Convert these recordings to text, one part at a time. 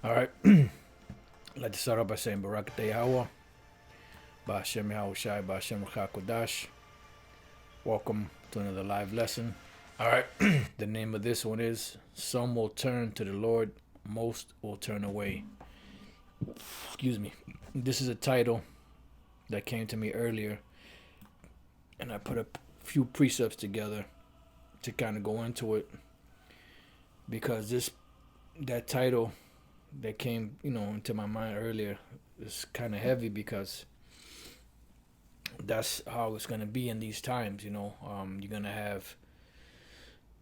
All right. I'd like to start off by saying Barak Yahweh, Ba'ashem Yahushai, Ba'ashem Kodash. Welcome to another live lesson. All right. The name of this one is Some Will Turn to the Lord, Most Will Turn Away. Excuse me. This is a title that came to me earlier, and I put a few precepts together to kind of go into it because that title that came, into my mind earlier is kind of heavy because that's how it's going to be in these times. You're going to have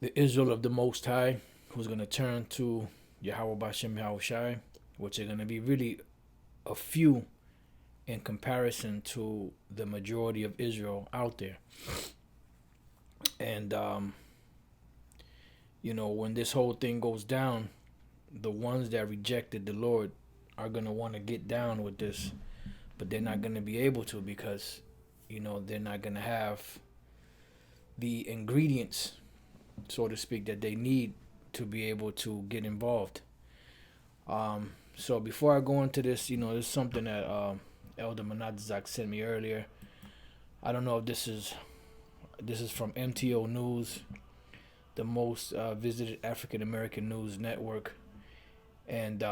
the Israel of the Most High who's going to turn to Yahweh Bashem Yahushai, which are going to be really a few in comparison to the majority of Israel out there. And, when this whole thing goes down, the ones that rejected the Lord are going to want to get down with this, but they're not going to be able to because, they're not going to have the ingredients, so to speak, that they need to be able to get involved. So before I go into this, there's something that Elder Manadzak sent me earlier. I don't know if this is from MTO News, the most visited African American news network. And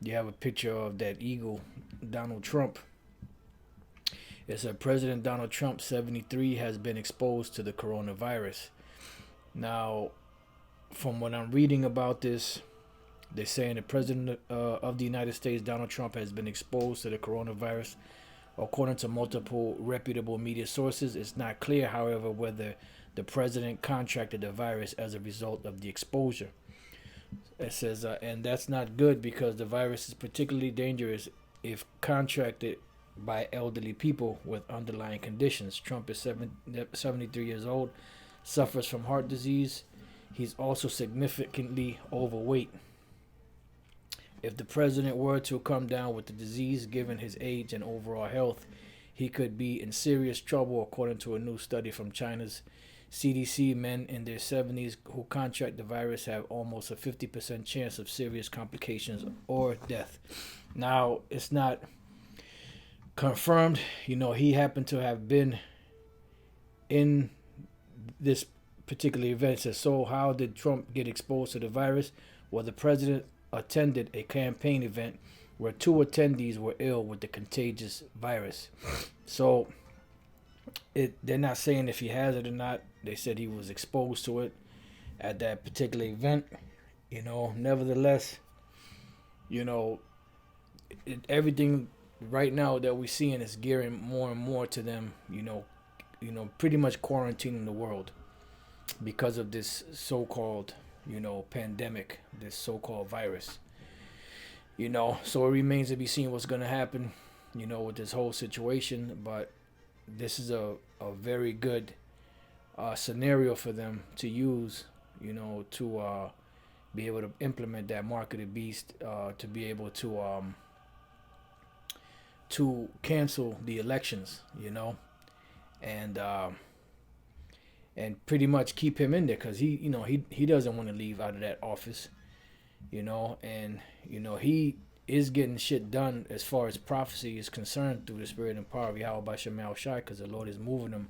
you have a picture of that eagle, Donald Trump. It said President Donald Trump, 73, has been exposed to the coronavirus. Now, from what I'm reading about this, they're saying the President of the United States, Donald Trump, has been exposed to the coronavirus. According to multiple reputable media sources, it's not clear, however, whether the president contracted the virus as a result of the exposure. It says, and that's not good because the virus is particularly dangerous if contracted by elderly people with underlying conditions. Trump is 73 years old, suffers from heart disease. He's also significantly overweight. If the president were to come down with the disease, given his age and overall health, he could be in serious trouble, according to a new study from China's CDC. Men in their 70s who contract the virus have almost a 50% chance of serious complications or death. Now, it's not confirmed. He happened to have been in this particular event. It says, so how did Trump get exposed to the virus? Well, the president attended a campaign event where two attendees were ill with the contagious virus. So they're not saying if he has it or not. They said he was exposed to it at that particular event. Nevertheless, everything right now that we're seeing is gearing more and more to them, pretty much quarantining the world because of this so-called, pandemic, this so-called virus. So it remains to be seen what's going to happen, with this whole situation. But this is a very good scenario for them to use, to be able to implement that mark of the beast, to be able to cancel the elections, and pretty much keep him in there because he doesn't want to leave out of that office, and he is getting shit done as far as prophecy is concerned through the spirit and power of Yahweh Bashem Yahushai, because the Lord is moving him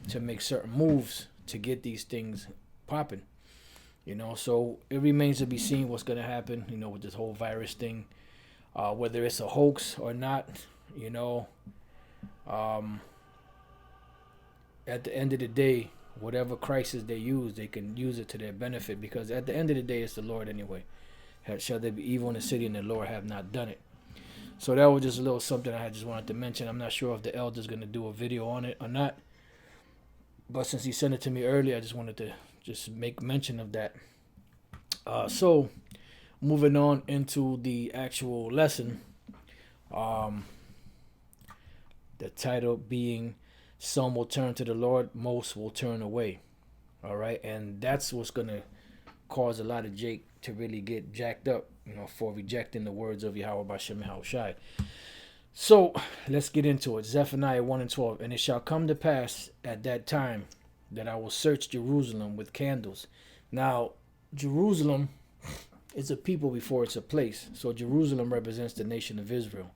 to make certain moves to get these things popping, so it remains to be seen what's going to happen, with this whole virus thing, whether it's a hoax or not, at the end of the day, whatever crisis they use, they can use it to their benefit, because at the end of the day, it's the Lord anyway. Shall there be evil in the city and the Lord have not done it? So that was just a little something I just wanted to mention. I'm not sure if the elder's going to do a video on it or not, but since he sent it to me earlier, I just wanted to just make mention of that. So moving on into the actual lesson, the title being Some Will Turn to the Lord, Most Will Turn Away. All right, and that's what's going to cause a lot of Jake to really get jacked up, for rejecting the words of Yahweh Bashem Yahushai. So let's get into it. Zephaniah 1 and 12. And it shall come to pass at that time that I will search Jerusalem with candles. Now, Jerusalem It's a people before it's a place. So Jerusalem represents the nation of Israel.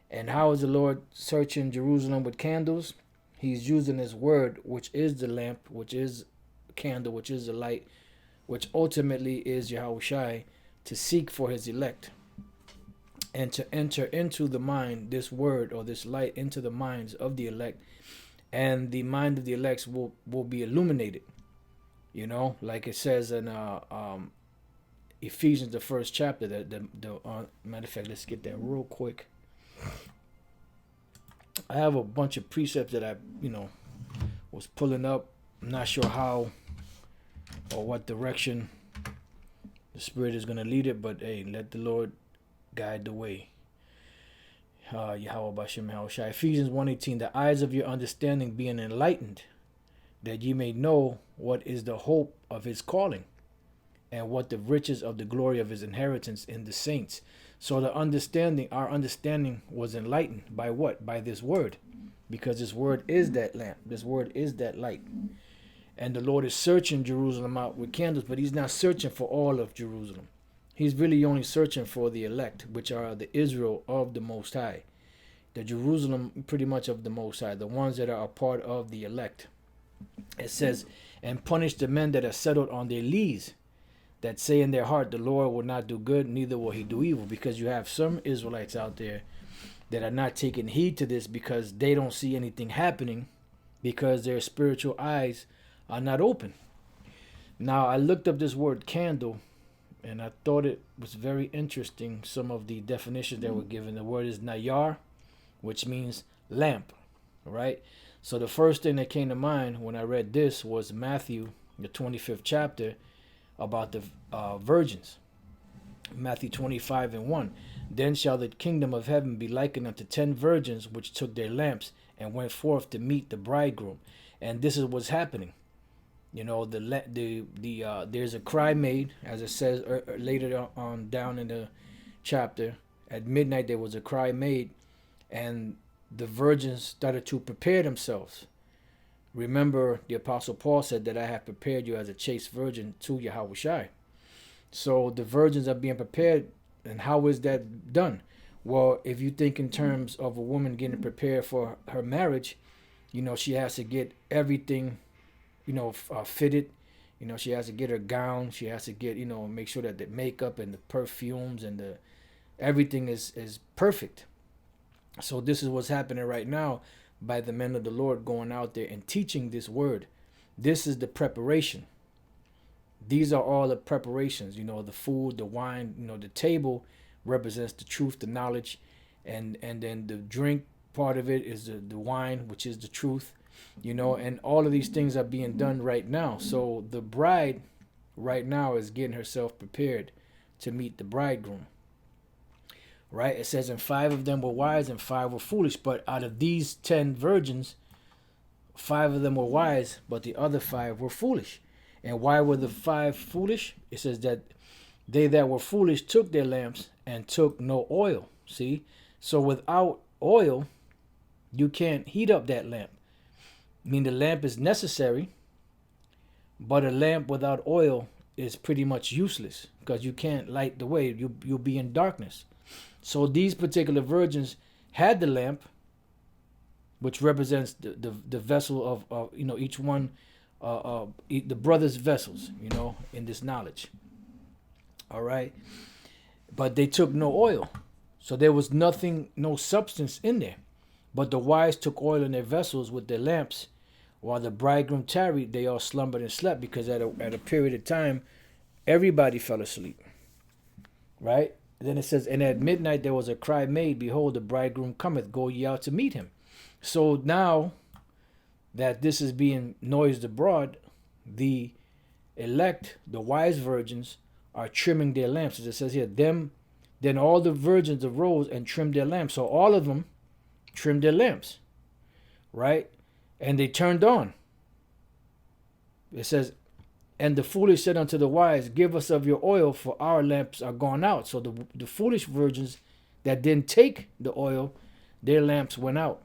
And how is the Lord searching Jerusalem with candles? He's using his word, which is the lamp, which is candle, which is the light, which ultimately is Yahushai, to seek for his elect and to enter into the mind, this word or this light into the minds of the elect, and the mind of the elects will be illuminated. You know, like it says in Ephesians, the first chapter. Matter of fact, let's get that real quick. I have a bunch of precepts that I, was pulling up. I'm not sure how or what direction the Spirit is going to lead it, but hey, let the Lord guide the way. Yahweh Bashem Yahushai. Ephesians 1:18, the eyes of your understanding being enlightened, that ye may know what is the hope of his calling, and what the riches of the glory of his inheritance in the saints. So our understanding was enlightened by what? By this word. Because this word is that lamp. This word is that light. And the Lord is searching Jerusalem out with candles, but he's not searching for all of Jerusalem. He's really only searching for the elect, which are the Israel of the Most High. The Jerusalem pretty much of the Most High, the ones that are a part of the elect. It says, and punish the men that are settled on their lees, that say in their heart, the Lord will not do good, neither will he do evil. Because you have some Israelites out there that are not taking heed to this because they don't see anything happening because their spiritual eyes are not open. Now, I looked up this word candle, and I thought it was very interesting, some of the definitions that were given. The word is nayar, which means lamp, right? So the first thing that came to mind when I read this was Matthew, the 25th chapter, about the virgins. Matthew 25:1. Then shall the kingdom of heaven be likened unto 10 virgins which took their lamps and went forth to meet the bridegroom. And this is what's happening. There's a cry made, as it says later on down in the chapter. At midnight there was a cry made, and the virgins started to prepare themselves. Remember, the Apostle Paul said that I have prepared you as a chaste virgin to Yahushai. So the virgins are being prepared, and how is that done? Well, if you think in terms of a woman getting prepared for her marriage, she has to get everything, fitted. She has to get her gown. She has to get, make sure that the makeup and the perfumes and everything is perfect. So this is what's happening right now by the men of the Lord going out there and teaching this word. This is the preparation. These are all the preparations, the food, the wine, the table represents the truth, the knowledge, and then the drink part of it is the wine, which is the truth, and all of these things are being done right now. So the bride right now is getting herself prepared to meet the bridegroom. Right? It says, and 5 of them were wise and 5 were foolish. But out of these 10 virgins, 5 of them were wise, but the other 5 were foolish. And why were the 5 foolish? It says that they that were foolish took their lamps and took no oil. See? So without oil, you can't heat up that lamp. I mean, the lamp is necessary, but a lamp without oil is pretty much useless because you can't light the way. You'll be in darkness. So these particular virgins had the lamp, which represents the vessel of each one, the brothers' vessels, in this knowledge. All right. But they took no oil. So there was nothing, no substance in there. But the wise took oil in their vessels with their lamps. While the bridegroom tarried, they all slumbered and slept, because at a period of time, everybody fell asleep. Right? Then it says, and at midnight there was a cry made, behold, the bridegroom cometh, go ye out to meet him. So now that this is being noised abroad, the elect, the wise virgins, are trimming their lamps. As it says here, then all the virgins arose and trimmed their lamps. So all of them trimmed their lamps, right? And they turned on. It says, and the foolish said unto the wise, give us of your oil, for our lamps are gone out. So the foolish virgins that didn't take the oil, their lamps went out.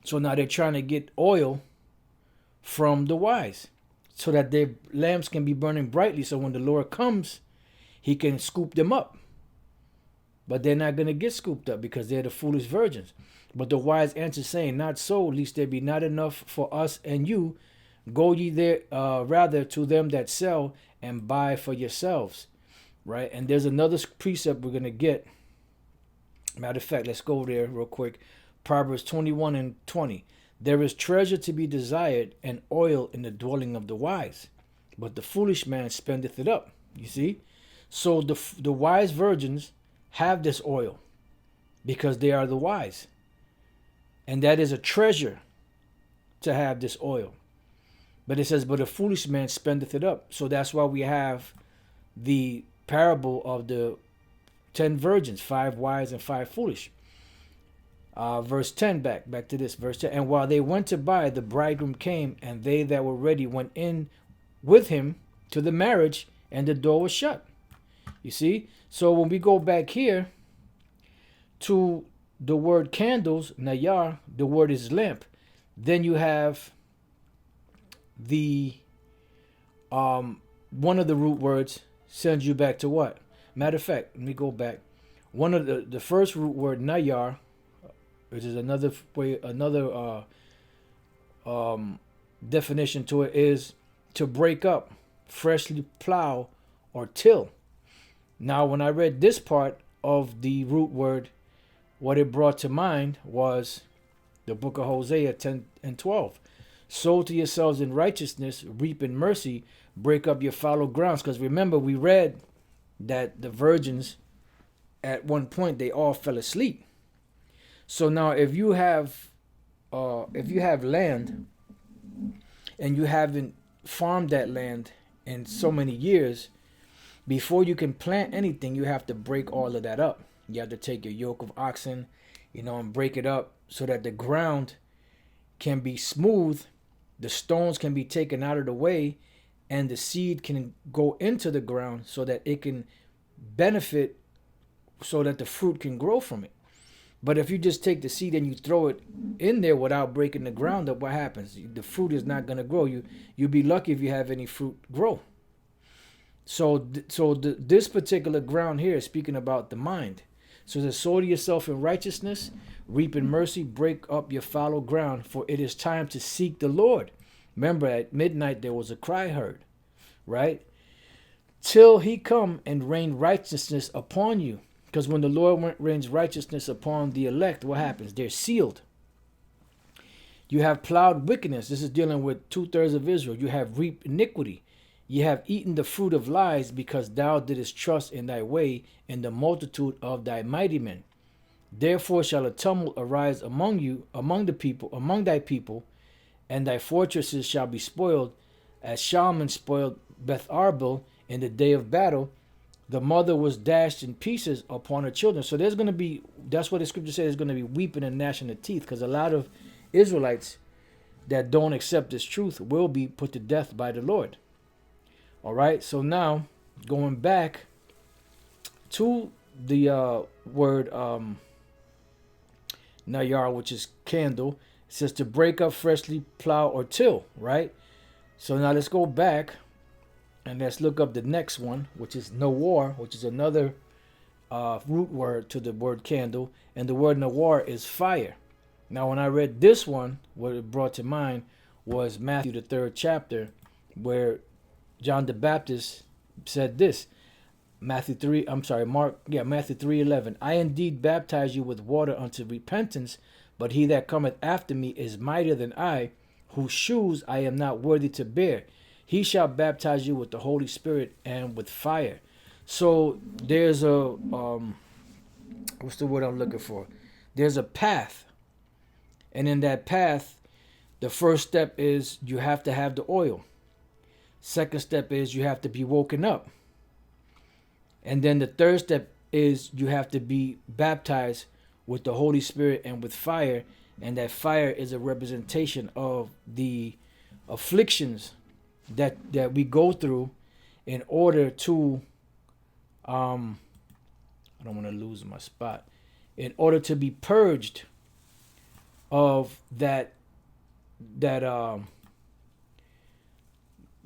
So now they're trying to get oil from the wise so that their lamps can be burning brightly. So when the Lord comes, he can scoop them up. But they're not going to get scooped up because they're the foolish virgins. But the wise answer, saying, not so, lest there be not enough for us and you. Go ye there rather to them that sell and buy for yourselves. Right? And there's another precept we're going to get. Matter of fact, let's go there real quick. Proverbs 21:20. There is treasure to be desired and oil in the dwelling of the wise, but the foolish man spendeth it up. You see? So the wise virgins have this oil because they are the wise. And that is a treasure to have this oil. But it says, but a foolish man spendeth it up. So that's why we have the parable of the 10 virgins, 5 wise and 5 foolish. Verse 10, back to this, verse 10. And while they went to buy, the bridegroom came, and they that were ready went in with him to the marriage, and the door was shut. You see? So when we go back here to the word candles, nayar, the word is lamp. Then you have the one of the root words sends you back to what? Matter of fact, let me go back. One of the first root word nayar, which is another way, another definition to it, is to break up, freshly plow, or till. Now, when I read this part of the root word, what it brought to mind was the book of Hosea 10:12. Sow to yourselves in righteousness, reap in mercy, break up your fallow grounds. Because remember, we read that the virgins, at one point, they all fell asleep. So now, if you have land and you haven't farmed that land in so many years, before you can plant anything, you have to break all of that up. You have to take your yoke of oxen, and break it up so that the ground can be smooth, the stones can be taken out of the way, and the seed can go into the ground so that it can benefit, so that the fruit can grow from it. But if you just take the seed and you throw it in there without breaking the ground up, what happens? The fruit is not going to grow. You'll be lucky if you have any fruit grow. So this particular ground here is speaking about the mind. So to sow to yourself in righteousness, reap in mercy, break up your fallow ground, for it is time to seek the Lord. Remember, at midnight there was a cry heard, right? Till he come and rain righteousness upon you. Because when the Lord rains righteousness upon the elect, what happens? They're sealed. You have plowed wickedness. This is dealing with 2/3 of Israel. You have reaped iniquity. You have eaten the fruit of lies, because thou didst trust in thy way in the multitude of thy mighty men. Therefore shall a tumult arise among you, among thy people, and thy fortresses shall be spoiled, as Shalman spoiled Beth Arbel in the day of battle. The mother was dashed in pieces upon her children. So there's going to be, that's what the scripture says, there's going to be weeping and gnashing of teeth, because a lot of Israelites that don't accept this truth will be put to death by the Lord. All right, so now going back to the word nayar, which is candle, it says to break up, freshly plow, or till, right? So now let's go back and let's look up the next one, which is nawar, which is another root word to the word candle, and the word nawar is fire. Now, when I read this one, what it brought to mind was Matthew, the 3rd chapter, where John the Baptist said this. Mark 3:11. I indeed baptize you with water unto repentance, but he that cometh after me is mightier than I, whose shoes I am not worthy to bear. He shall baptize you with the Holy Spirit and with fire. So there's a what's the word I'm looking for? There's a path. And in that path, the first step is you have to have the oil. Second step is you have to be woken up. And then the third step is you have to be baptized with the Holy Spirit and with fire. And that fire is a representation of the afflictions that we go through in order to, I don't want to lose my spot, in order to be purged of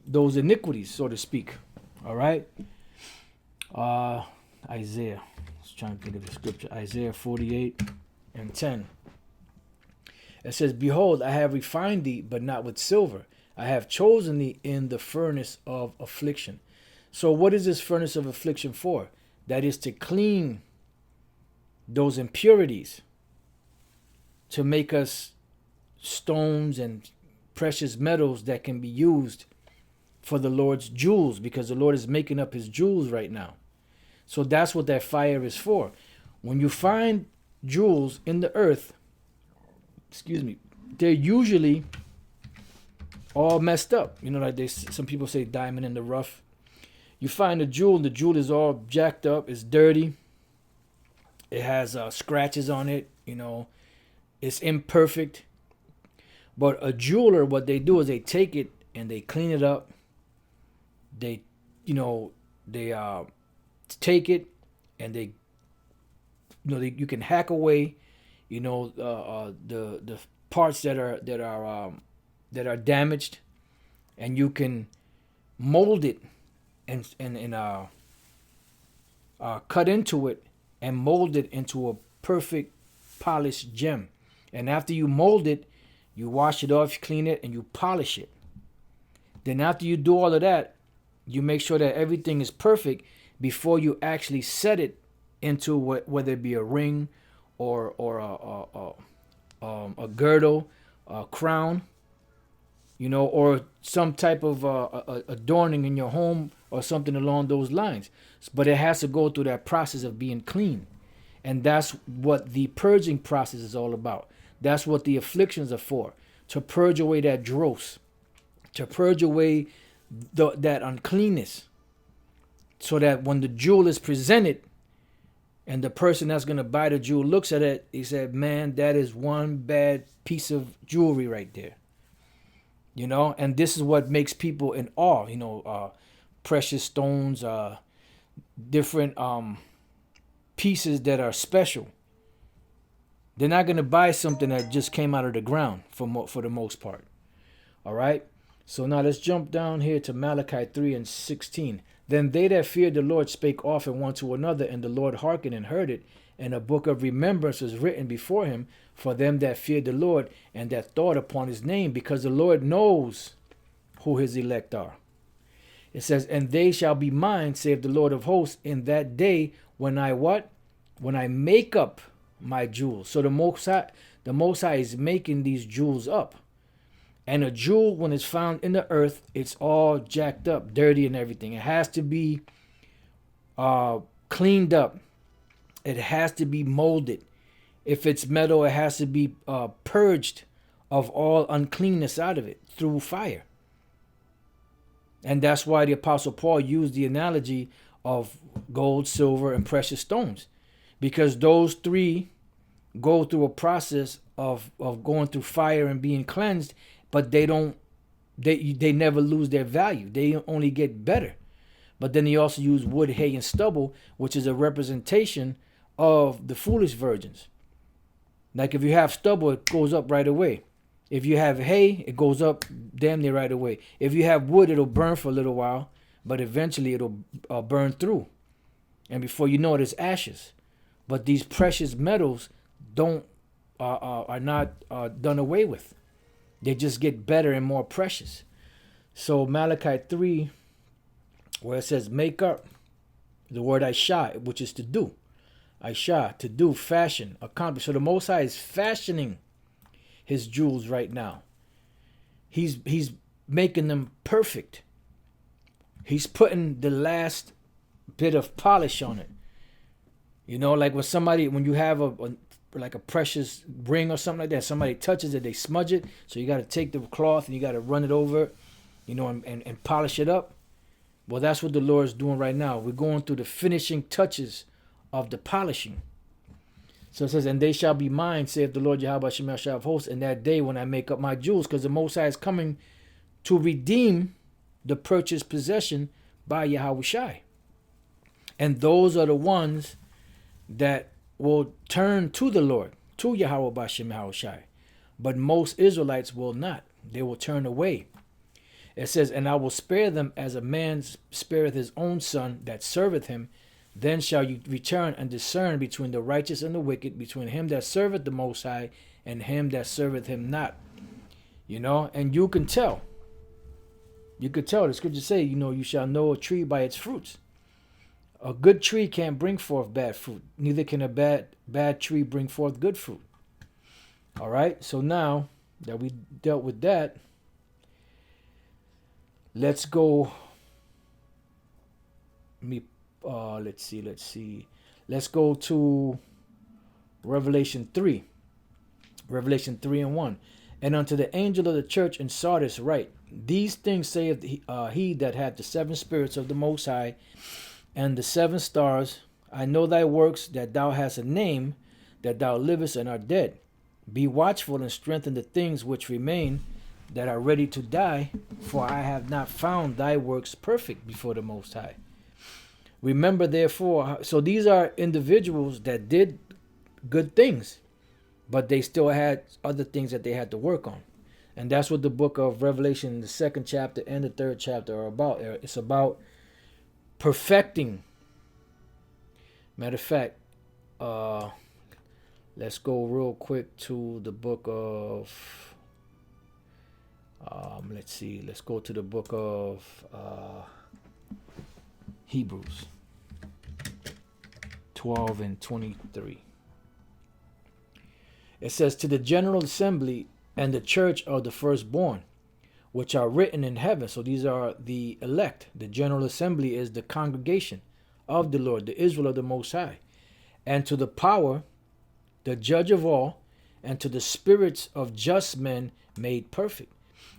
those iniquities, so to speak. All right. Uh, Isaiah. I was trying to think of the scripture. Isaiah 48:10. It says, "Behold, I have refined thee, but not with silver. I have chosen thee in the furnace of affliction." So what is this furnace of affliction for? That is to clean those impurities, to make us stones and precious metals that can be used for the Lord's jewels, because the Lord is making up his jewels right now. So that's what that fire is for. When you find jewels in the earth, they're usually all messed up. You know, like some people say diamond in the rough. You find a jewel, and the jewel is all jacked up, it's dirty, it has scratches on it, you know, it's imperfect. But a jeweler, what they do is they take it and they clean it up. They take it and you can hack away, the parts that are damaged, and you can mold it and cut into it and mold it into a perfect polished gem. And after you mold it, you wash it off, you clean it, and you polish it. Then after you do all of that, you make sure that everything is perfect before you actually set it into whether it be a ring or a girdle, a crown, or some type of adorning in your home or something along those lines. But it has to go through that process of being clean. And that's what the purging process is all about. That's what the afflictions are for, to purge away that dross, to purge away that uncleanness, so that when the jewel is presented and the person that's going to buy the jewel looks at it, he said, man, that is one bad piece of jewelry right there. And this is what makes people in awe, precious stones, different pieces that are special. They're not going to buy something that just came out of the ground for the most part. All right. So now let's jump down here to Malachi 3:16. Then they that feared the Lord spake often one to another, and the Lord hearkened and heard it. And a book of remembrance was written before him for them that feared the Lord and that thought upon his name, because the Lord knows who his elect are. It says, and they shall be mine, saith the Lord of hosts, in that day when I what? When I make up my jewels. So the Most High is making these jewels up. And a jewel, when it's found in the earth, it's all jacked up, dirty and everything. It has to be cleaned up. It has to be molded. If it's metal, it has to be purged of all uncleanness out of it through fire. And that's why the Apostle Paul used the analogy of gold, silver, and precious stones. Because those three go through a process of going through fire and being cleansed, but they never lose their value. They only get better. But then he also used wood, hay, and stubble, which is a representation of the foolish virgins. Like if you have stubble, it goes up right away. If you have hay, it goes up damn near right away. If you have wood, it'll burn for a little while, but eventually it'll burn through. And before you know it, it's ashes. But these precious metals are not done away with. They just get better and more precious. So Malachi 3, where it says make up, the word Aisha, which is to do. Aisha, to do, fashion, accomplish. So the Most High is fashioning his jewels right now. He's making them perfect. He's putting the last bit of polish on it. Like when you have a precious ring or something like that, somebody touches it, they smudge it. So you got to take the cloth and you got to run it over, and polish it up. Well, that's what the Lord is doing right now. We're going through the finishing touches of the polishing. So it says, and they shall be mine, saith the Lord Yahweh Shemel of hosts, in that day when I make up my jewels, because the Most High is coming to redeem the purchased possession by Yahweh Shai. And those are the ones that will turn to the Lord, to Yahweh Bashem Shai. But most Israelites will not. They will turn away. It says, and I will spare them as a man spareth his own son that serveth him. Then shall you return and discern between the righteous and the wicked, between him that serveth the Most High and him that serveth him not. You know, and you can tell. You could tell. The scriptures say, you know, you shall know a tree by its fruits. A good tree can't bring forth bad fruit. Neither can a bad tree bring forth good fruit. All right. So now that we dealt with that, let's go. Let's see. Let's go to Revelation 3. Revelation 3:1. And unto the angel of the church in Sardis write, these things saith he that hath the seven spirits of the Most High and the seven stars. I know thy works, that thou hast a name, that thou livest and art dead. Be watchful and strengthen the things which remain, that are ready to die, for I have not found thy works perfect before the Most High. Remember therefore, so these are individuals that did good things, but they still had other things that they had to work on. And that's what the book of Revelation, the 2nd chapter and the 3rd chapter are about. It's about perfecting. Matter of fact, let's go real quick to the book of, let's go to the book of Hebrews 12 and 23. It says, to the general assembly and the church of the firstborn, which are written in heaven. So these are the elect. The general assembly is the congregation of the Lord, the Israel of the Most High. And to the power, the judge of all, and to the spirits of just men made perfect.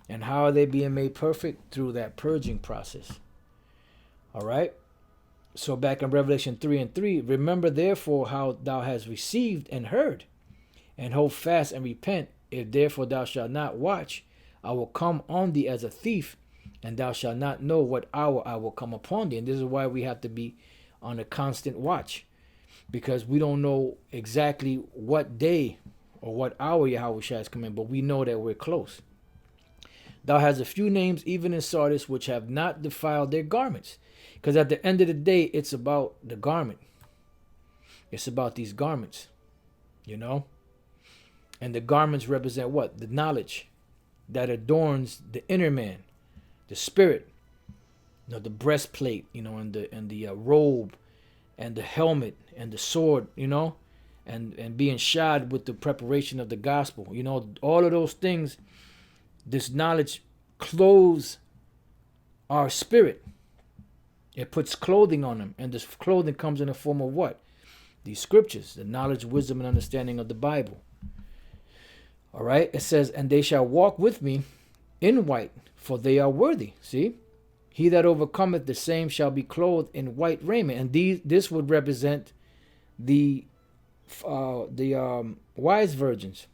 And how are they being made perfect? Through that purging process. All right. So back in Revelation 3:3, remember therefore how thou hast received and heard, and hold fast and repent. If therefore thou shalt not watch, I will come on thee as a thief, and thou shalt not know what hour I will come upon thee. And this is why we have to be on a constant watch, because we don't know exactly what day or what hour Yahweh Shai is coming, but we know that we're close. Thou hast a few names, even in Sardis, which have not defiled their garments. Because at the end of the day, it's about the garment. It's about these garments, you know. And the garments represent what? The knowledge that adorns the inner man, the spirit, you know, the breastplate, you know, and the robe, and the helmet, and the sword, you know, and being shod with the preparation of the gospel, you know, all of those things. This knowledge clothes our spirit. It puts clothing on them, and this clothing comes in the form of what? These scriptures, the knowledge, wisdom, and understanding of the Bible. All right, it says, and they shall walk with me in white, for they are worthy. See, he that overcometh, the same shall be clothed in white raiment. And this would represent the wise virgins.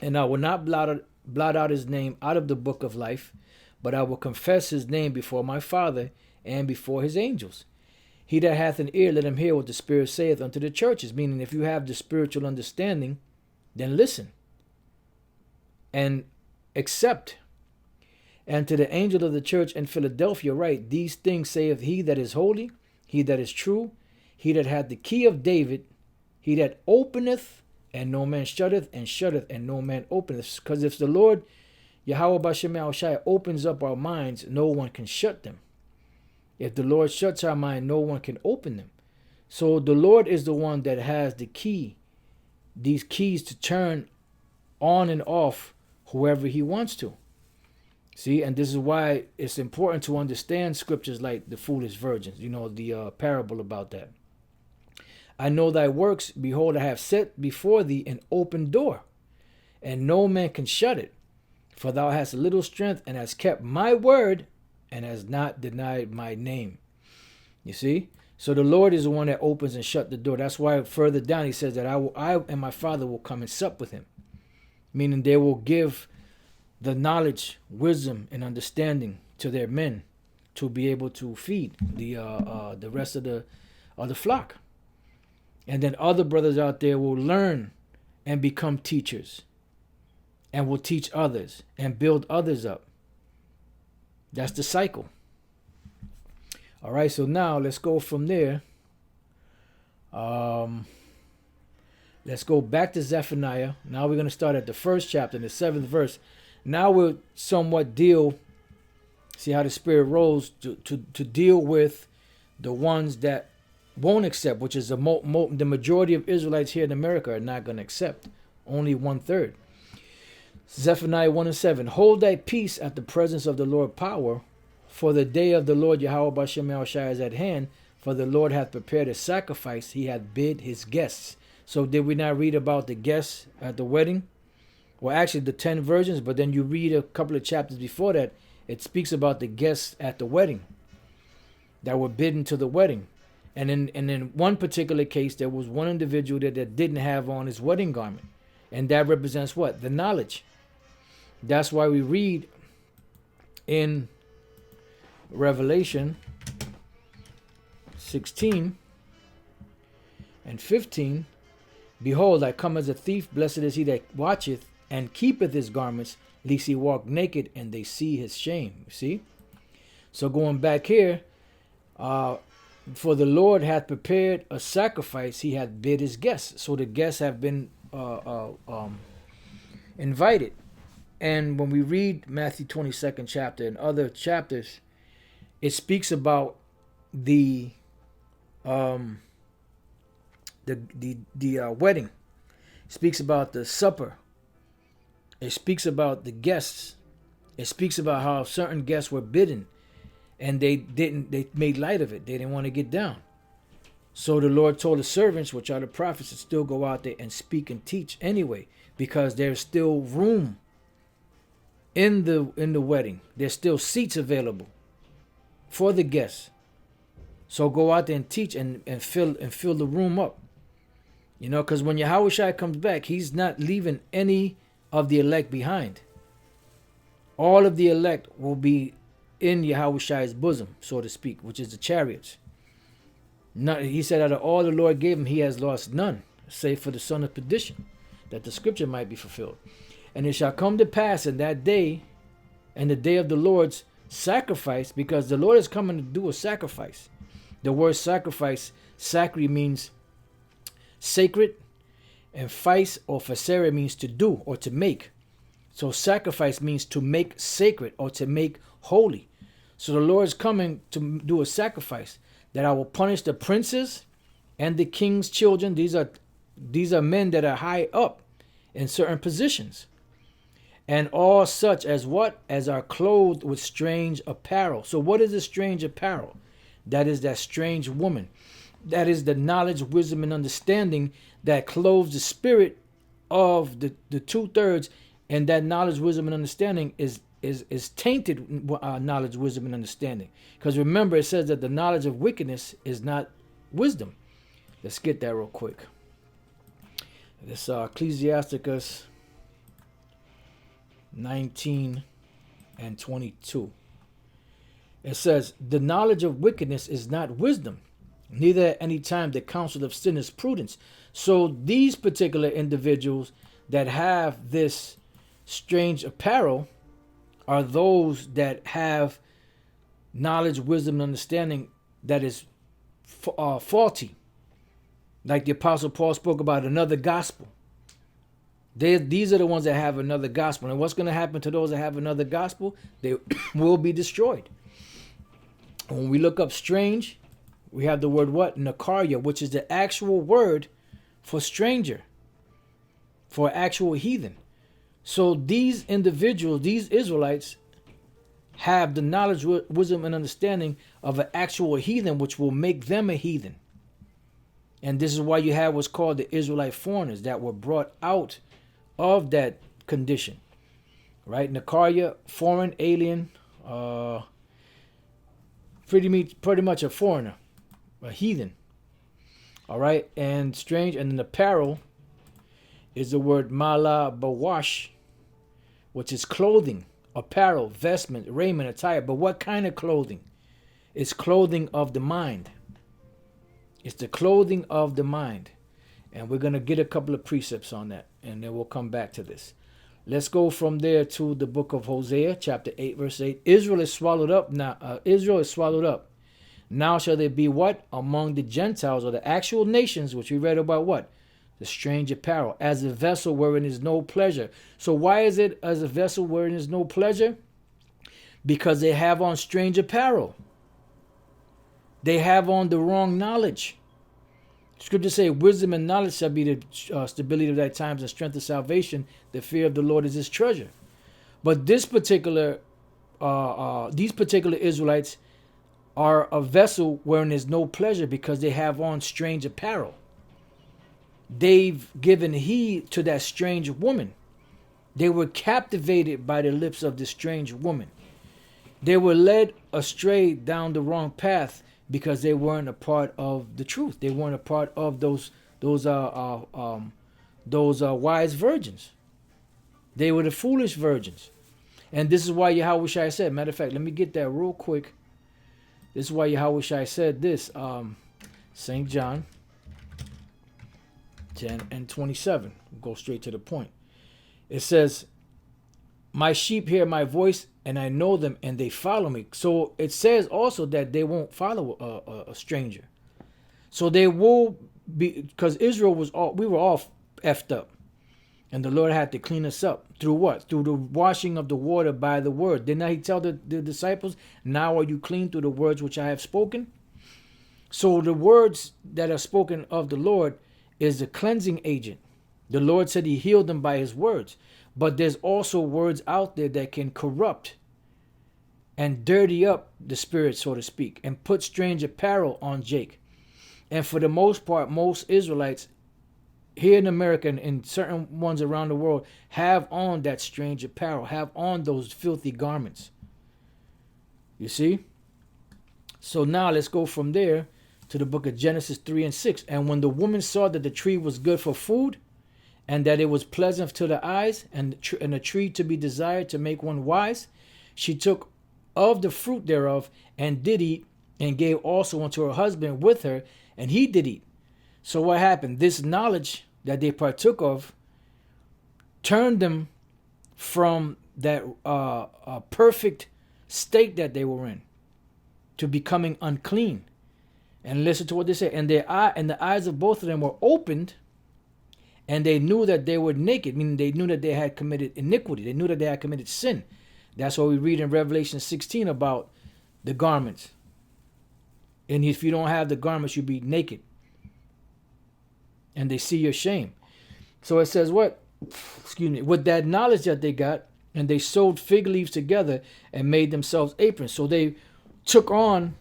And I will not blot out his name out of the book of life, but I will confess his name before my Father and before his angels. He that hath an ear, let him hear what the Spirit saith unto the churches. Meaning, if you have the spiritual understanding, then listen and accept. And to the angel of the church in Philadelphia write, these things saith he that is holy, he that is true, he that hath the key of David, he that openeth, and no man shutteth, and shutteth, and no man openeth. Because if the Lord, Yahweh Bashem Yahushai, opens up our minds, no one can shut them. If the Lord shuts our mind, no one can open them. So the Lord is the one that has the key, these keys to turn on and off whoever he wants to. See, and this is why it's important to understand scriptures like the foolish virgins, you know, the parable about that. I know thy works, behold, I have set before thee an open door, and no man can shut it. For thou hast little strength, and hast kept my word, and has not denied my name. You see? So the Lord is the one that opens and shut the door. That's why further down he says that I and my Father will come and sup with him. Meaning they will give the knowledge, wisdom, and understanding to their men to be able to feed the rest of the flock. And then other brothers out there will learn and become teachers and will teach others and build others up. That's the cycle. All right, so now let's go from there. Let's go back to Zephaniah. Now we're going to start at the first chapter, in the 7th verse. Now we'll somewhat deal, see how the Spirit rolls, to deal with the ones that won't accept, which is the majority of Israelites here in America are not going to accept. Only 1/3. Zephaniah 1:7. Hold thy peace at the presence of the Lord power, for the day of the Lord Yahweh Bashem Yahushua is at hand, for the Lord hath prepared a sacrifice, he hath bid his guests. So did we not read about the guests at the wedding? Well, actually the 10 virgins, but then you read a couple of chapters before that, it speaks about the guests at the wedding that were bidden to the wedding. And in one particular case, there was one individual that didn't have on his wedding garment. And that represents what? The knowledge. That's why we read in Revelation 16 and 15, behold, I come as a thief, blessed is he that watcheth and keepeth his garments, lest he walk naked and they see his shame. You see? So going back here, for the Lord hath prepared a sacrifice, he hath bid his guests. So the guests have been invited. And when we read Matthew 22nd chapter and other chapters, it speaks about the wedding. It speaks about the supper. It speaks about the guests. It speaks about how certain guests were bidden, and they made light of it. They didn't want to get down. So the Lord told the servants, which are the prophets, to still go out there and speak and teach anyway, because there's still room in the wedding. There's still seats available for the guests. So go out there and teach and fill the room up. You know, because when Yahushua comes back, he's not leaving any of the elect behind. All of the elect will be in Yahushua's bosom, so to speak, which is the chariots. He said, out of all the Lord gave him, he has lost none, save for the son of perdition, that the scripture might be fulfilled. And it shall come to pass in that day, and the day of the Lord's sacrifice, because the Lord is coming to do a sacrifice. The word sacrifice, sacri, means sacred, and feis or facere means to do or to make. So sacrifice means to make sacred or to make holy. So the Lord is coming to do a sacrifice, that I will punish the princes and the king's children. These are men that are high up in certain positions. And all such as what? As are clothed with strange apparel. So what is a strange apparel? That is that strange woman. That is the knowledge, wisdom, and understanding that clothes the spirit of the 2/3. And that knowledge, wisdom, and understanding is tainted knowledge, wisdom, and understanding. Because remember, it says that the knowledge of wickedness is not wisdom. Let's get that real quick. This Ecclesiasticus 19 and 22. It says, the knowledge of wickedness is not wisdom, neither at any time the counsel of sin is prudence. So these particular individuals that have this strange apparel are those that have knowledge, wisdom, and understanding that is faulty. Like the Apostle Paul spoke about another gospel. These are the ones that have another gospel. And what's going to happen to those that have another gospel? They will be destroyed. When we look up strange, we have the word what? Nakarya, which is the actual word for stranger, for actual heathen. So these individuals, these Israelites, have the knowledge, wisdom, and understanding of an actual heathen, which will make them a heathen. And this is why you have what's called the Israelite foreigners that were brought out of that condition. Right? Nakarya, foreign, alien, pretty much a foreigner, a heathen. All right? And strange. And then apparel is the word mala bawash, which is clothing, apparel, vestment, raiment, attire. But what kind of clothing? It's clothing of the mind. It's the clothing of the mind. And we're going to get a couple of precepts on that, and then we'll come back to this. Let's go from there to the book of Hosea, chapter 8, verse 8. Israel is swallowed up now. Israel is swallowed up. Now shall there be what? Among the Gentiles, or the actual nations, which we read about what? The strange apparel, as a vessel wherein is no pleasure. So why is it as a vessel wherein is no pleasure? Because they have on strange apparel. They have on the wrong knowledge. Scripture say, wisdom and knowledge shall be the stability of thy times and strength of salvation. The fear of the Lord is his treasure. But these particular Israelites are a vessel wherein there's no pleasure because they have on strange apparel. They've given heed to that strange woman. They were captivated by the lips of this strange woman. They were led astray down the wrong path because they weren't a part of the truth. They weren't a part of those wise virgins. They were the foolish virgins. And this is why Yahushua said, matter of fact, let me get that real quick. This is why Yahushua said this, St. John 10 and 27. We'll go straight to the point. It says, my sheep hear my voice, and I know them, and they follow me. So it says also that they won't follow a stranger. So they will be, because Israel we were all effed up. And the Lord had to clean us up. Through what? Through the washing of the water by the word. Didn't he tell the disciples, now are you clean through the words which I have spoken? So the words that are spoken of the Lord is the cleansing agent. The Lord said he healed them by his words. But there's also words out there that can corrupt and dirty up the spirit, so to speak, and put strange apparel on Jake. And for the most part, most Israelites here in America and in certain ones around the world have on that strange apparel, have on those filthy garments. You see? So now let's go from there to the book of Genesis 3 and 6. And when the woman saw that the tree was good for food, and that it was pleasant to the eyes, and a tree to be desired to make one wise, she took of the fruit thereof, and did eat, and gave also unto her husband with her, and he did eat. So what happened? This knowledge that they partook of turned them from that perfect state that they were in to becoming unclean. And listen to what they say. And the eyes of both of them were opened, and they knew that they were naked, meaning they knew that they had committed iniquity. They knew that they had committed sin. That's what we read in Revelation 16 about the garments. And if you don't have the garments, you'll be naked. And they see your shame. So it says what? Excuse me. With that knowledge that they got, and they sewed fig leaves together and made themselves aprons. So they took on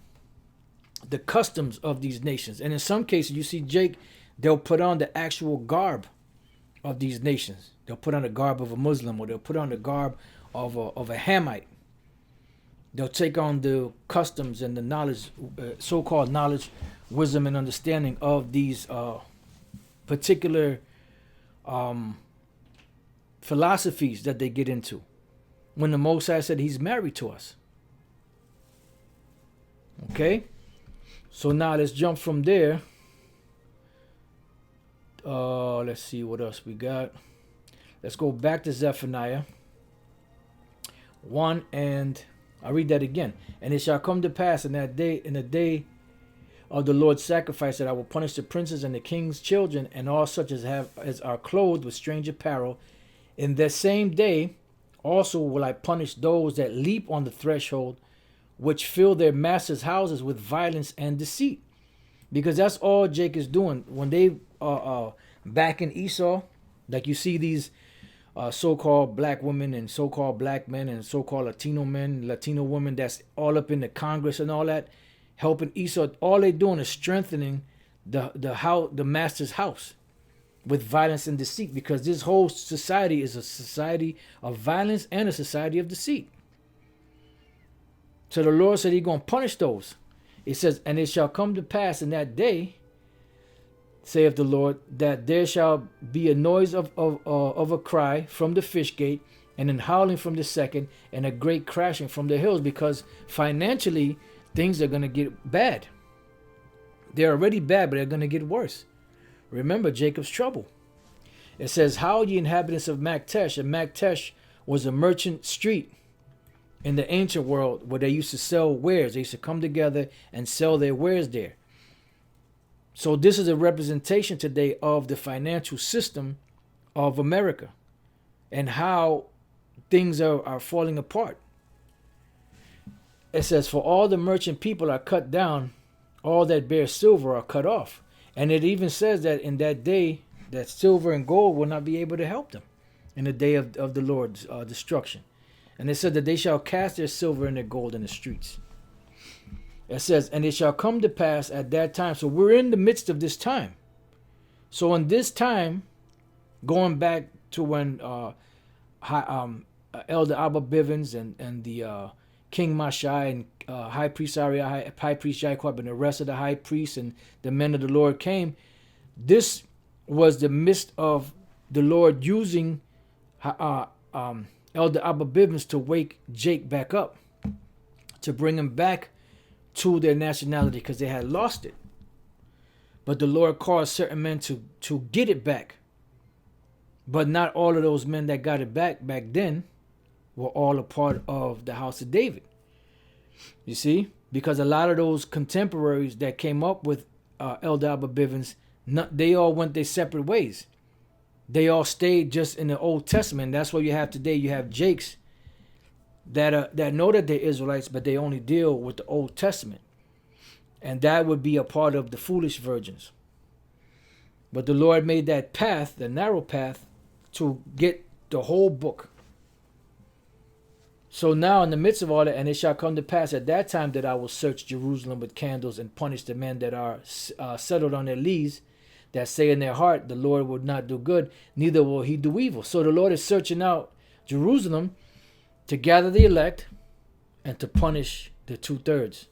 the customs of these nations. And in some cases, you see Jake, they'll put on the actual garb of these nations. They'll put on the garb of a Muslim, or they'll put on the garb of a Hamite. They'll take on the customs and the knowledge, so-called knowledge, wisdom, and understanding of these particular philosophies that they get into. When the Most High said he's married to us. Okay? So now let's jump from there. Let's see what else we got. Let's go back to Zephaniah 1, and I'll read that again. And it shall come to pass in that day, in the day of the Lord's sacrifice, that I will punish the princes and the king's children, and all such as are clothed with strange apparel. In that same day also will I punish those that leap on the threshold, which fill their masters' houses with violence and deceit. Because that's all Jake is doing. When they back in Esau, like you see these so-called black women and so-called black men and so-called Latino men, Latino women that's all up in the Congress and all that, helping Esau. All they're doing is strengthening the master's house with violence and deceit, because this whole society is a society of violence and a society of deceit. So the Lord said he's going to punish those. It says, and it shall come to pass in that day, saith the Lord, that there shall be a noise of a cry from the fish gate, and an howling from the second, and a great crashing from the hills, because financially things are going to get bad. They're already bad, but they're going to get worse. Remember Jacob's trouble. It says, how ye inhabitants of Maktesh, and Maktesh was a merchant street in the ancient world where they used to sell wares. They used to come together and sell their wares there. So this is a representation today of the financial system of America and how things are falling apart. It says, for all the merchant people are cut down, all that bear silver are cut off. And it even says that in that day, that silver and gold will not be able to help them in the day of the Lord's destruction. And it said that they shall cast their silver and their gold in the streets. It says, and it shall come to pass at that time. So we're in the midst of this time. So in this time, going back to when Elder Abba Bivens and the King Mashai and High Priest Ariah, High Priest Jacob, and the rest of the high priests and the men of the Lord came, this was the midst of the Lord using Elder Abba Bivens to wake Jake back up, to bring him back to their nationality, because they had lost it. But the Lord caused certain men to get it back. But not all of those men that got it back then were all a part of the house of David. You see? Because a lot of those contemporaries that came up with Elder Abba Bivens, they all went their separate ways. They all stayed just in the Old Testament. That's what you have today. You have Jakes that know that they're Israelites, but they only deal with the Old Testament. And that would be a part of the foolish virgins. But the Lord made that path, the narrow path, to get the whole book. So now in the midst of all that, and it shall come to pass at that time that I will search Jerusalem with candles and punish the men that are settled on their lees, that say in their heart, the Lord will not do good, neither will he do evil. So the Lord is searching out Jerusalem to gather the elect and to punish the 2/3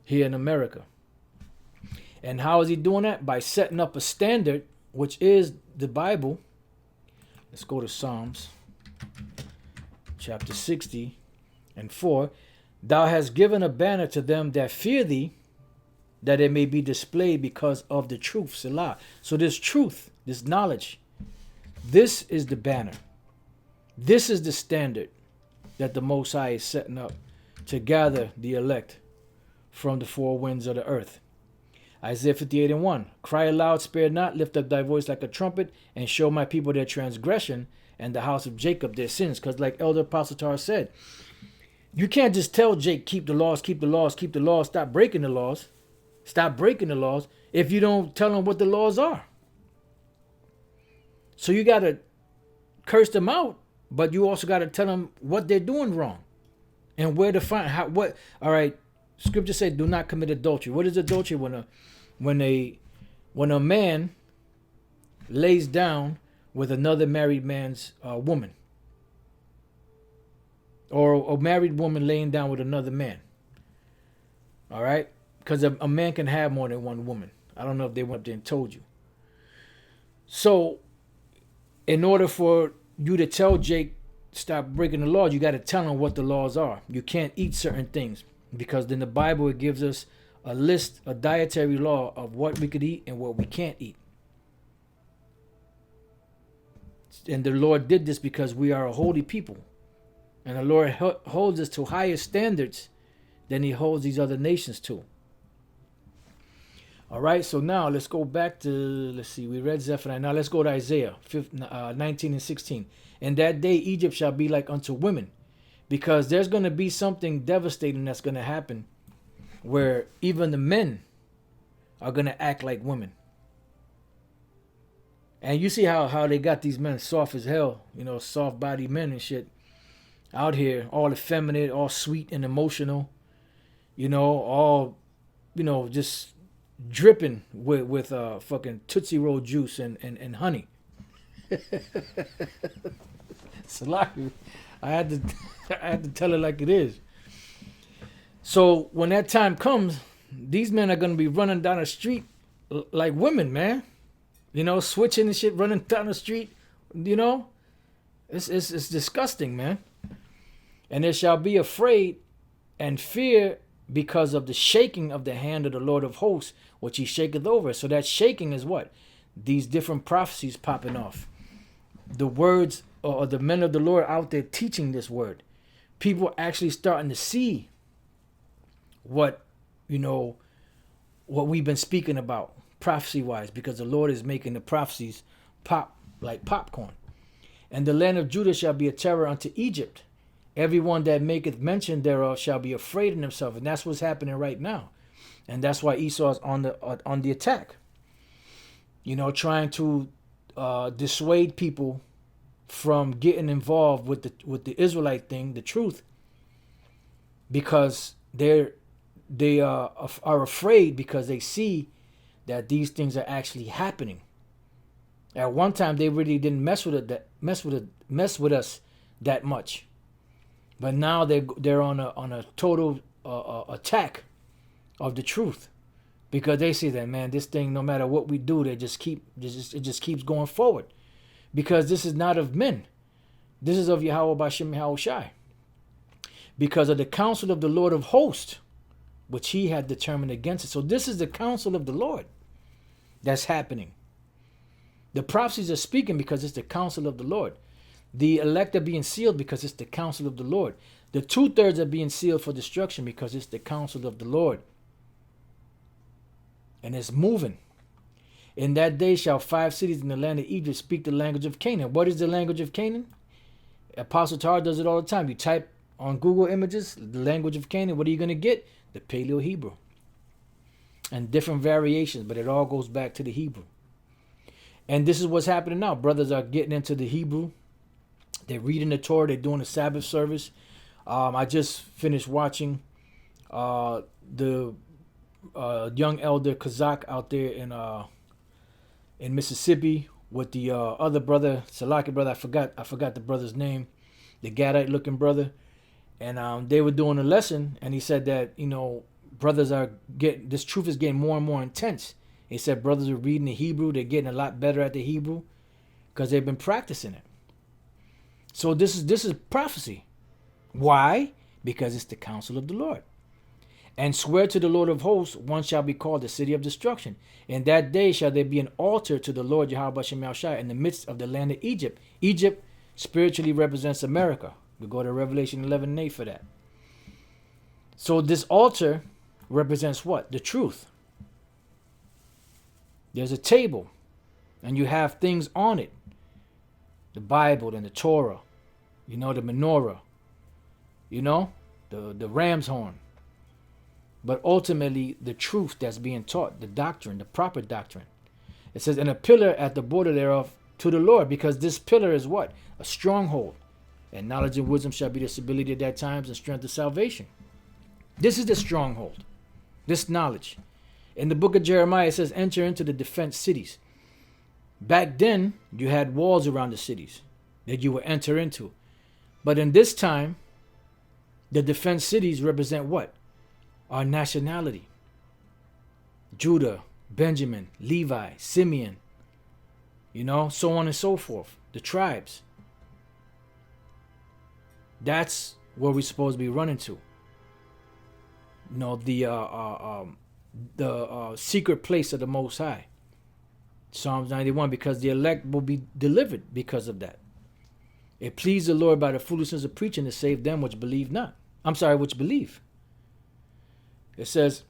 here in America. And how is he doing that? By setting up a standard, which is the Bible. Let's go to Psalms chapter 60 and 4. Thou hast given a banner to them that fear thee, that it may be displayed because of the truth. Selah. So this truth, this knowledge, this is the banner. This is the standard that the Most High is setting up to gather the elect from the four winds of the earth. Isaiah 58 and 1. Cry aloud, spare not, lift up thy voice like a trumpet, and show my people their transgression, and the house of Jacob their sins. Because like Elder Apostle Tar said, you can't just tell Jake, keep the laws, keep the laws, keep the laws, stop breaking the laws. Stop breaking the laws if you don't tell them what the laws are. So you got to curse them out, but you also got to tell them what they're doing wrong and where to find what. All right, Scripture said, "Do not commit adultery." What is adultery? When a man lays down with another married man's woman, or a married woman laying down with another man. All right. Because a man can have more than one woman. I don't know if they went up there and told you. So, in order for you to tell Jake, stop breaking the laws, you got to tell him what the laws are. You can't eat certain things. Because in the Bible, it gives us a list, a dietary law of what we could eat and what we can't eat. And the Lord did this because we are a holy people. And the Lord holds us to higher standards than he holds these other nations to. All right, so now let's go back to, let's see, we read Zephaniah. Now let's go to Isaiah 19 and 16. In that day, Egypt shall be like unto women, because there's going to be something devastating that's going to happen where even the men are going to act like women. And you see how they got these men soft as hell, soft body men and shit out here, all effeminate, all sweet and emotional, all, just dripping with fucking Tootsie Roll juice and honey. Salaki. I had to tell it like it is. So when that time comes, these men are gonna be running down the street like women, man. Switching and shit, running down the street. It's disgusting, man. And they shall be afraid and fear because of the shaking of the hand of the Lord of hosts, which he shaketh over. So that shaking is what? these different prophecies popping off. The words or the men of the Lord out there teaching this word. People actually starting to see what, what we've been speaking about prophecy wise, because the Lord is making the prophecies pop like popcorn. And the land of Judah shall be a terror unto Egypt. Everyone that maketh mention thereof shall be afraid in himself. And that's what's happening right now. And that's why Esau is on the attack. Trying to dissuade people from getting involved with the Israelite thing, the truth, because they are afraid, because they see that these things are actually happening. At one time, they really didn't mess with us that much, but now they're on a total attack of the truth, because they see that, man, this thing, no matter what we do, it just keeps going forward, because this is not of men, this is of Yahweh Bashem Yahweh Shai, because of the counsel of the Lord of hosts, which he had determined against it. So this is the counsel of the Lord that's happening. The prophecies are speaking because it's the counsel of the Lord. The elect are being sealed because it's the counsel of the Lord. The 2/3 are being sealed for destruction because it's the counsel of the Lord. And it's moving. In that day shall 5 cities in the land of Egypt speak the language of Canaan. What is the language of Canaan? Apostle Tar does it all the time. You type on Google Images, the language of Canaan. What are you going to get? The Paleo-Hebrew. And different variations, but it all goes back to the Hebrew. And this is what's happening now. Brothers are getting into the Hebrew. They're reading the Torah. They're doing the Sabbath service. I just finished watching the young elder Kazak out there in Mississippi with the other brother, Salaki brother. I forgot the brother's name, the Gadite looking brother. And they were doing a lesson, and he said that, brothers are this truth is getting more and more intense. He said brothers are reading the Hebrew. They're getting a lot better at the Hebrew because they've been practicing it. So this is prophecy. Why? Because it's the counsel of the Lord. And swear to the Lord of hosts, one shall be called the city of destruction. In that day shall there be an altar to the Lord Yahweh Bashem Yahweh Shai in the midst of the land of Egypt. Egypt spiritually represents America. We go to Revelation 11:8 for that. So this altar represents what? The truth. There's a table, and you have things on it. The Bible and the Torah, the menorah, the ram's horn. But ultimately, the truth that's being taught, the doctrine, the proper doctrine. It says, and a pillar at the border thereof to the Lord, because this pillar is what? A stronghold. And knowledge and wisdom shall be the stability of that times and strength of salvation. This is the stronghold. This knowledge. In the book of Jeremiah, it says, enter into the defense cities. Back then, you had walls around the cities that you would enter into. But in this time, the defense cities represent what? Our nationality. Judah, Benjamin, Levi, Simeon, so on and so forth. The tribes. That's where we're supposed to be running to. The secret place of the Most High. Psalms 91, because the elect will be delivered because of that. It pleased the Lord by the foolishness of preaching to save them which believe not. Which believe. It says,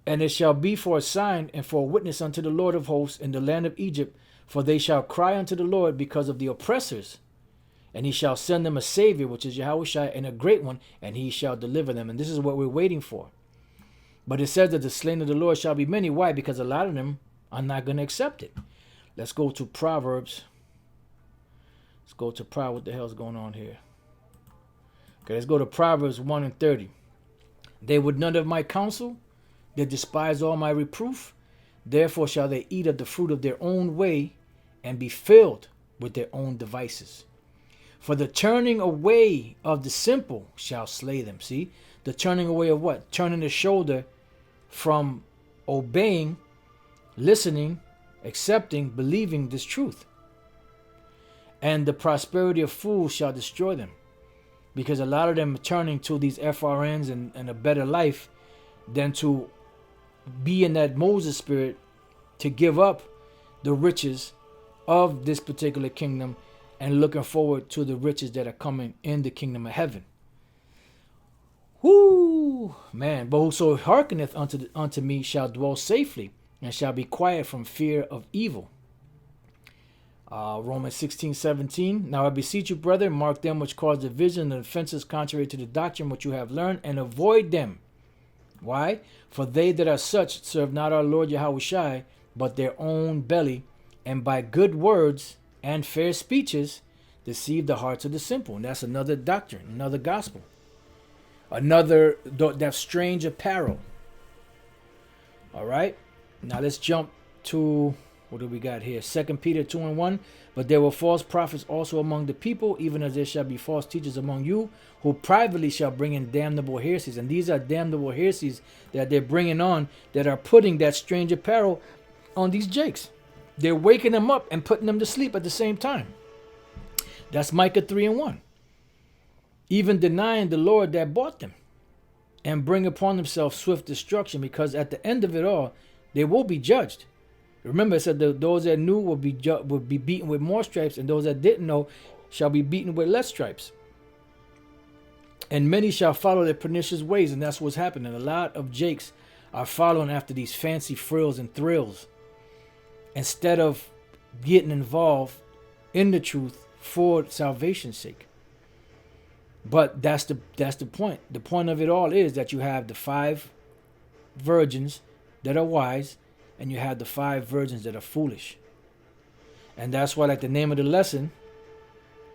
and it shall be for a sign and for a witness unto the Lord of hosts in the land of Egypt, for they shall cry unto the Lord because of the oppressors. And he shall send them a Savior, which is Yahweh Shai, and a great one, and he shall deliver them. And this is what we're waiting for. But it says that the slain of the Lord shall be many. Why? Because a lot of them are not going to accept it. Let's go to Proverbs. Let's go to Proverbs. What the hell is going on here? Okay, let's go to Proverbs 1:30. They would none of my counsel. They despise all my reproof. Therefore shall they eat of the fruit of their own way and be filled with their own devices. For the turning away of the simple shall slay them. See? The turning away of what? Turning the shoulder from obeying, listening, accepting, believing this truth. And the prosperity of fools shall destroy them. Because a lot of them are turning to these FRNs and a better life than to be in that Moses spirit, to give up the riches of this particular kingdom and looking forward to the riches that are coming in the kingdom of heaven. Whoo, man. But whoso hearkeneth unto me shall dwell safely and shall be quiet from fear of evil. Romans 16:17. Now I beseech you, brethren, mark them which cause division and offenses contrary to the doctrine which you have learned, and avoid them. Why? For they that are such serve not our Lord Yahushua, but their own belly, and by good words and fair speeches deceive the hearts of the simple. And that's another doctrine, another gospel, another that strange apparel. All right. Now let's jump to, what do we got here? 2 Peter 2:1. But there were false prophets also among the people, even as there shall be false teachers among you, who privately shall bring in damnable heresies. And these are damnable heresies that they're bringing on, that are putting that strange apparel on these jakes. They're waking them up and putting them to sleep at the same time. That's Micah 3:1. Even denying the Lord that bought them, and bring upon themselves swift destruction, because at the end of it all, they will be judged. Remember, it said that those that knew will be beaten with more stripes, and those that didn't know shall be beaten with less stripes. And many shall follow their pernicious ways, and that's what's happening. A lot of jakes are following after these fancy frills and thrills, instead of getting involved in the truth for salvation's sake. But that's the point. The point of it all is that you have the 5 virgins that are wise, and you have the 5 virgins that are foolish. And that's why, like the name of the lesson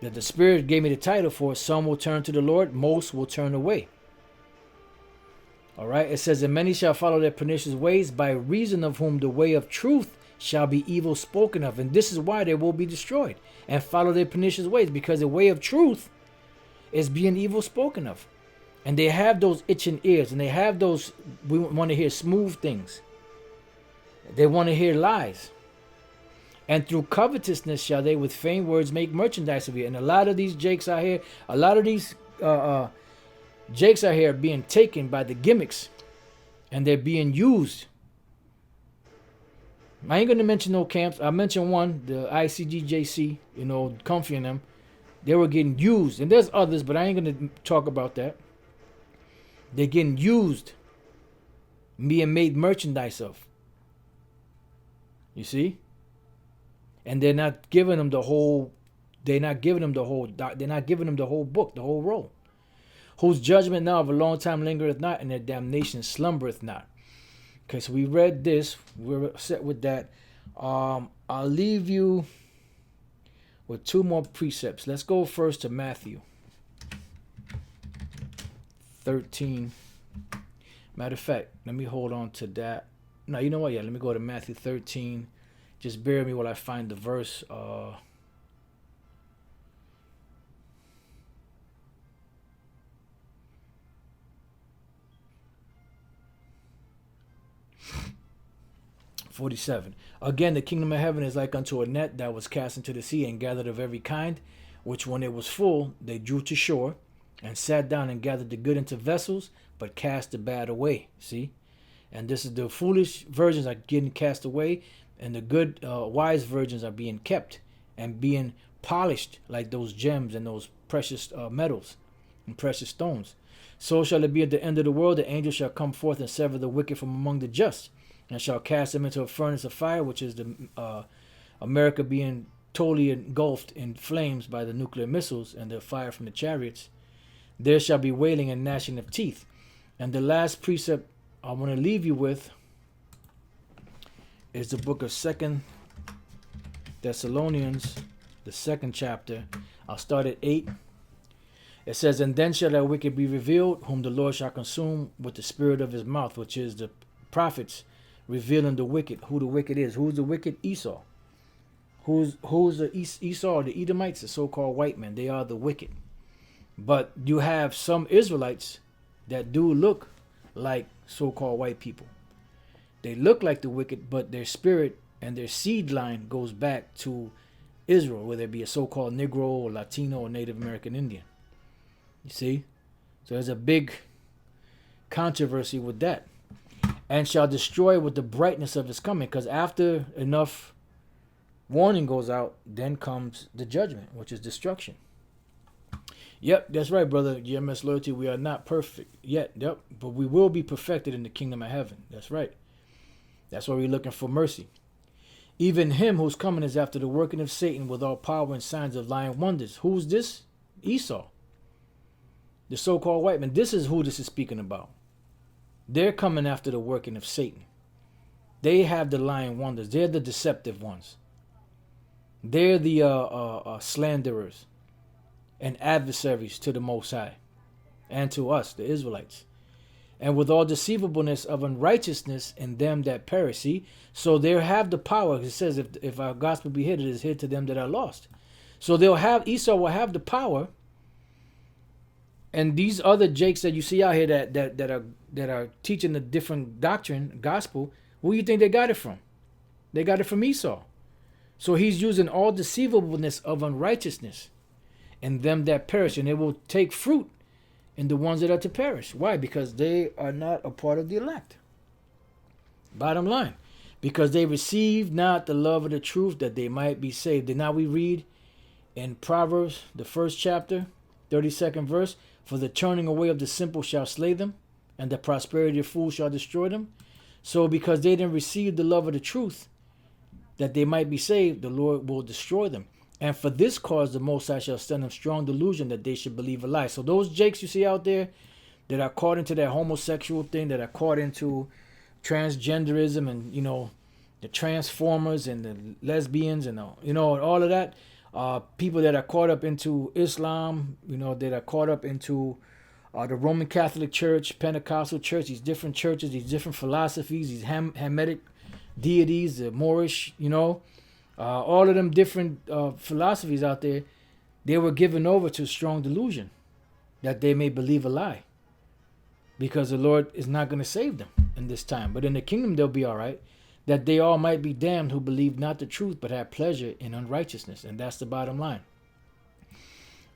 that the Spirit gave me the title for, some will turn to the Lord, most will turn away. All right. It says, and many shall follow their pernicious ways, by reason of whom the way of truth shall be evil spoken of. And this is why they will be destroyed and follow their pernicious ways, because the way of truth is being evil spoken of. And they have those itching ears, and they have those, we want to hear smooth things. They want to hear lies. And through covetousness shall they with feigned words make merchandise of you. And a lot of these jakes out here, a lot of these jakes out here are being taken by the gimmicks, and they're being used. I ain't going to mention no camps. I mentioned one, the ICGJC, Comfy and them. They were getting used. And there's others, but I ain't going to talk about that. They're getting used, being made merchandise of. You see? And they're not giving them the whole book, the whole roll. Whose judgment now of a long time lingereth not, and their damnation slumbereth not. Okay, so we read this. We're set with that. I'll leave you with 2 more precepts. Let's go first to Matthew 13. Matter of fact, let me hold on to that. No, you know what? Yeah, let me go to Matthew 13. Just bear with me while I find the verse. 47. Again, the kingdom of heaven is like unto a net that was cast into the sea and gathered of every kind, which when it was full, they drew to shore and sat down and gathered the good into vessels, but cast the bad away. See? And this is the foolish virgins are getting cast away, and the good wise virgins are being kept and being polished like those gems and those precious metals and precious stones. So shall it be at the end of the world. The angel shall come forth and sever the wicked from among the just, and shall cast them into a furnace of fire, which is the America being totally engulfed in flames by the nuclear missiles and the fire from the chariots. There shall be wailing and gnashing of teeth. And the last precept I want to leave you with is the book of 2 Thessalonians, the 2nd chapter. I'll start at 8. It says, and then shall that wicked be revealed, whom the Lord shall consume with the spirit of his mouth, which is the prophets revealing the wicked, who the wicked is. Who's the wicked? Esau. Who's the Esau, the Edomites, the so-called white men? They are the wicked. But you have some Israelites that do look like so-called white people. They look like the wicked, but their spirit and their seed line goes back to Israel, whether it be a so-called Negro or Latino or Native American Indian. You see? So there's a big controversy with that. And shall destroy with the brightness of his coming. Because after enough warning goes out, then comes the judgment, which is destruction. Yep, that's right, brother. GMS Loyalty, we are not perfect yet. Yep, but we will be perfected in the kingdom of heaven. That's right. That's why we're looking for mercy. Even him who's coming is after the working of Satan with all power and signs of lying wonders. Who's this? Esau. The so-called white man. This is who this is speaking about. They're coming after the working of Satan. They have the lying wonders. They're the deceptive ones. They're the slanderers and adversaries to the Most High and to us, the Israelites. And with all deceivableness of unrighteousness in them that perish. See? So they have the power. It says if our gospel be hid, it is hid to them that are lost. So Esau will have the power. And these other jakes that you see out here that are teaching a different doctrine, gospel, where do you think they got it from? They got it from Esau. So he's using all deceivableness of unrighteousness in them that perish, and it will take fruit in the ones that are to perish. Why? Because they are not a part of the elect. Bottom line. Because they received not the love of the truth that they might be saved. And now we read in Proverbs, the 1st chapter, 32nd verse, for the turning away of the simple shall slay them, and the prosperity of fools shall destroy them. So because they didn't receive the love of the truth, that they might be saved, the Lord will destroy them. And for this cause the Most High shall send them strong delusion that they should believe a lie. So those jakes you see out there that are caught into that homosexual thing, that are caught into transgenderism and, the transformers and the lesbians and, all of that, people that are caught up into Islam, that are caught up into the Roman Catholic Church, Pentecostal Church, these different churches, these different philosophies, these Hamitic deities, the Moorish, all of them different philosophies out there, they were given over to strong delusion that they may believe a lie, because the Lord is not going to save them in this time. But in the kingdom they'll be all right. That they all might be damned who believe not the truth but have pleasure in unrighteousness. And that's the bottom line.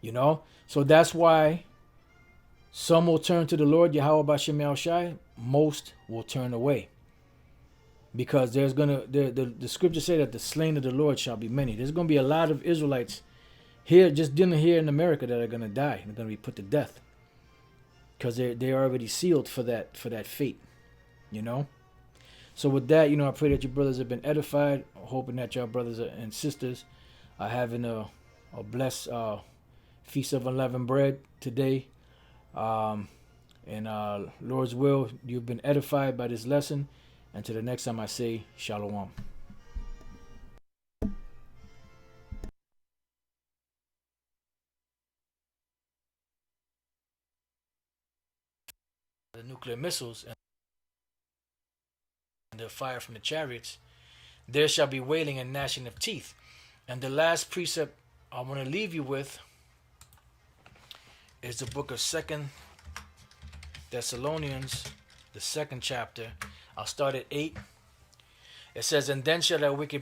So that's why some will turn to the Lord, Yahweh Bashem Yahushai. Most will turn away. Because there's the scriptures say that the slain of the Lord shall be many. There's going to be a lot of Israelites here, just dealing here in America, that are going to die. They're going to be put to death. Because they're already sealed for that fate. So with that, I pray that your brothers have been edified. Hoping that your brothers and sisters are having a blessed Feast of Unleavened Bread today. And Lord's will, you've been edified by this lesson. Until the next time I say, Shalom. The nuclear missiles and the fire from the chariots, there shall be wailing and gnashing of teeth. And the last precept I want to leave you with is the book of 2 Thessalonians, the 2nd chapter. I'll start at 8. It says, and then shall that wicked